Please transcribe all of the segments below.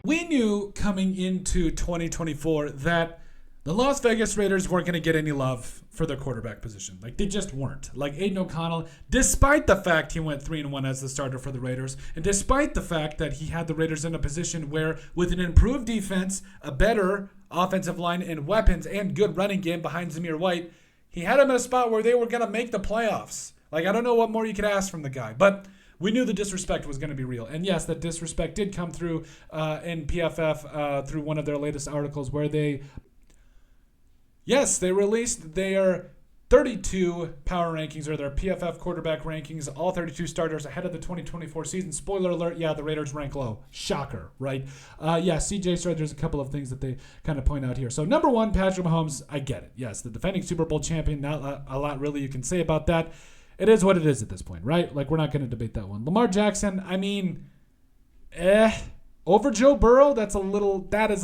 We knew coming into 2024 that the Las Vegas Raiders weren't going to get any love for their quarterback position. Like, they just weren't. Like, Aidan O'Connell, despite the fact he went 3-1 as the starter for the Raiders, and despite the fact that he had the Raiders in a position where, with an improved defense, a better offensive line and weapons, and good running game behind Zamir White, he had him in a spot where they were going to make the playoffs. Like, I don't know what more you could ask from the guy. But we knew the disrespect was going to be real. And yes, that disrespect did come through in PFF through one of their latest articles where they released their 32 power rankings, or their PFF quarterback rankings, all 32 starters ahead of the 2024 season. Spoiler alert, yeah, the Raiders rank low. Shocker, right? CJ Stroud, there's a couple of things that they kind of point out here. So number one, Patrick Mahomes, I get it. Yes, the defending Super Bowl champion, not a lot really you can say about that. It is what it is at this point, right? Like, we're not going to debate that one. Lamar Jackson, I mean, over Joe Burrow, that is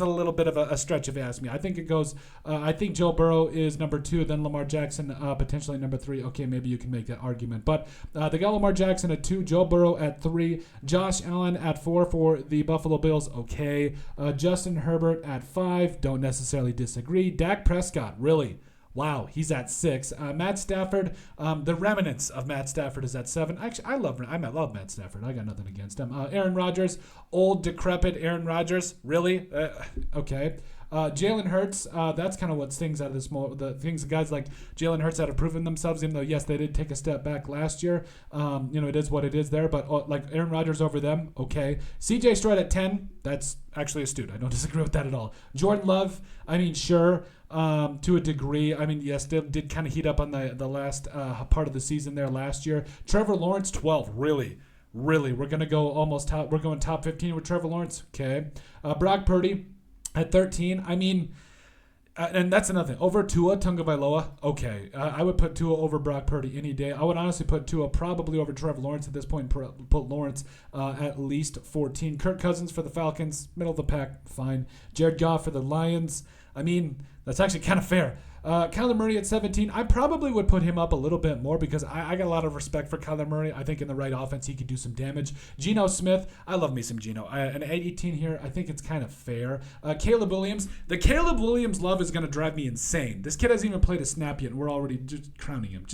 a little bit of a stretch if you ask me. I think it goes, I think Joe Burrow is number 2, then Lamar Jackson potentially number 3. Okay, maybe you can make that argument. But they got Lamar Jackson at 2, Joe Burrow at 3, Josh Allen at 4 for the Buffalo Bills. Okay. Justin Herbert at 5. Don't necessarily disagree. Dak Prescott, really? Wow, he's at 6. Matt Stafford, the remnants of Matt Stafford is at 7. Actually, I love Matt Stafford. I got nothing against him. Aaron Rodgers, old, decrepit Aaron Rodgers. Really? Okay. Jalen Hurts, that's kind of what stings out of this. The things guys like Jalen Hurts that have proven themselves, even though, yes, they did take a step back last year. It is what it is there. But like Aaron Rodgers over them, okay. CJ Stroud at 10, that's actually astute. I don't disagree with that at all. Jordan Love, I mean, sure. To a degree. I mean, yes, they did kind of heat up on the last part of the season there last year. Trevor Lawrence, 12. Really? We're going to go almost top. We're going top 15 with Trevor Lawrence. Okay. Brock Purdy at 13. I mean, and that's another thing. Over Tua Tagovailoa, okay. I would put Tua over Brock Purdy any day. I would honestly put Tua probably over Trevor Lawrence at this point. Put Lawrence at least 14. Kirk Cousins for the Falcons, middle of the pack, fine. Jared Goff for the Lions. I mean, that's actually kind of fair. Kyler Murray at 17. I probably would put him up a little bit more because I got a lot of respect for Kyler Murray. I think in the right offense, he could do some damage. Geno Smith. I love me some Geno. And at 18 here, I think it's kind of fair. Caleb Williams. The Caleb Williams love is going to drive me insane. This kid hasn't even played a snap yet, and we're already just crowning him.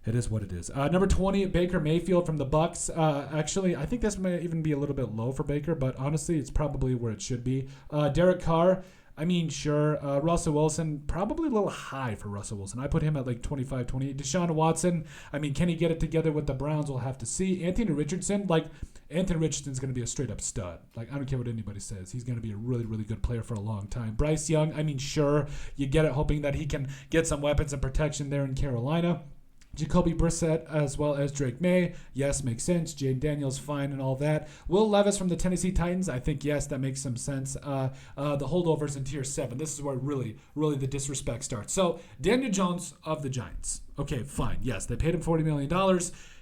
It is what it is. Number 20, Baker Mayfield from the Bucks. Actually, I think this may even be a little bit low for Baker, but honestly, it's probably where it should be. Derek Carr. I mean, sure. Russell Wilson, probably a little high for Russell Wilson. I put him at like 25, 28. Deshaun Watson, I mean, can he get it together with the Browns? We'll have to see. Anthony Richardson's going to be a straight-up stud. Like, I don't care what anybody says. He's going to be a really, really good player for a long time. Bryce Young, I mean, sure. You get it hoping that he can get some weapons and protection there in Carolina. Jacoby Brissett as well as Drake May. Yes, makes sense. Jane Daniels, fine and all that. Will Levis from the Tennessee Titans. I think, yes, that makes some sense. The holdovers in Tier 7. This is where really, really the disrespect starts. So, Daniel Jones of the Giants. Okay, fine. Yes, they paid him $40 million.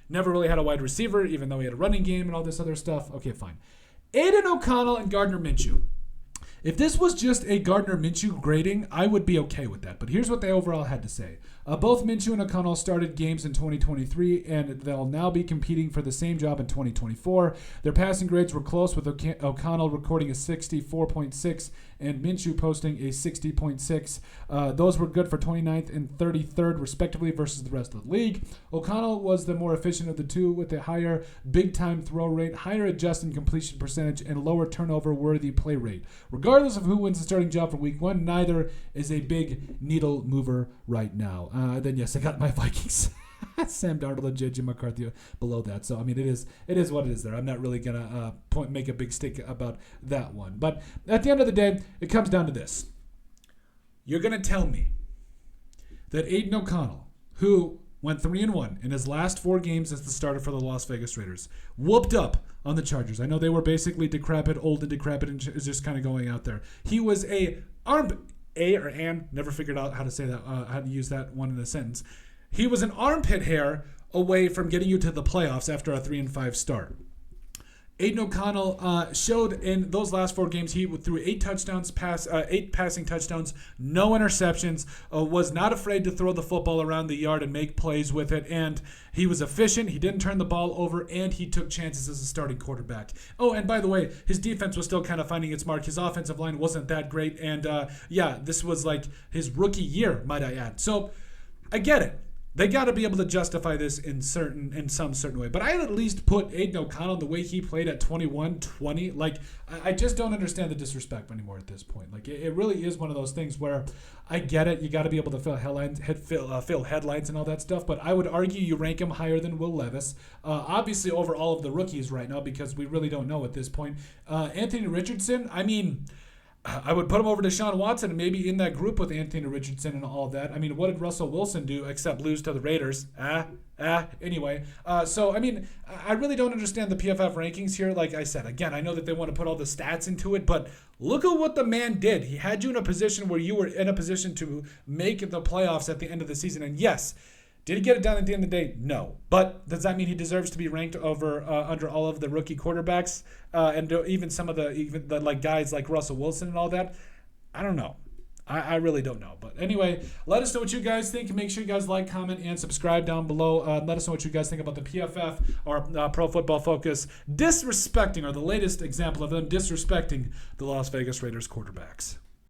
Never really had a wide receiver, even though he had a running game and all this other stuff. Okay, fine. Aidan O'Connell and Gardner Minshew. If this was just a Gardner Minshew grading, I would be okay with that. But here's what they overall had to say. Both Minshew and O'Connell started games in 2023, and they'll now be competing for the same job in 2024. Their passing grades were close, with O'Connell recording a 64.6 and Minshew posting a 60.6. Those were good for 29th and 33rd, respectively, versus the rest of the league. O'Connell was the more efficient of the two, with a higher big-time throw rate, higher adjusted completion percentage, and lower turnover-worthy play rate. Regardless of who wins the starting job for Week 1, neither is a big needle mover right now. Then, yes, I got my Vikings. Sam Darnold and J.J. McCarthy below that. So, I mean, it is what it is there. I'm not really going to make a big stick about that one. But at the end of the day, it comes down to this. You're going to tell me that Aidan O'Connell, who went 3-1 in his last 4 games as the starter for the Las Vegas Raiders, whooped up on the Chargers. I know they were basically old and decrepit, and is just kind of going out there. He was never figured out how to say that, how to use that one in a sentence. He was an armpit hair away from getting you to the playoffs after a 3-5 start. Aidan O'Connell showed in those last 4 games he threw 8 passing touchdowns, no interceptions, was not afraid to throw the football around the yard and make plays with it, and he was efficient. He didn't turn the ball over, and he took chances as a starting quarterback. Oh, and by the way, his defense was still kind of finding its mark. His offensive line wasn't that great, and this was like his rookie year, might I add. So I get it. They got to be able to justify this in some certain way. But I at least put Aidan O'Connell the way he played at 21-20. Like, I just don't understand the disrespect anymore at this point. Like, it really is one of those things where I get it. You got to be able to fill headlines and all that stuff. But I would argue you rank him higher than Will Levis. Obviously over all of the rookies right now because we really don't know at this point. Anthony Richardson, I mean, I would put him over to Deshaun Watson and maybe in that group with Anthony Richardson and all that. I mean, what did Russell Wilson do except lose to the Raiders? Anyway. So, I mean, I really don't understand the PFF rankings here. Like I said, again, I know that they want to put all the stats into it, but look at what the man did. He had you in a position where you were in a position to make the playoffs at the end of the season. And yes, did he get it done at the end of the day? No. But does that mean he deserves to be ranked over under all of the rookie quarterbacks and even some of the like guys like Russell Wilson and all that? I don't know. I really don't know. But anyway, let us know what you guys think. Make sure you guys like, comment, and subscribe down below. Let us know what you guys think about the PFF or Pro Football Focus disrespecting, or the latest example of them disrespecting the Las Vegas Raiders quarterbacks.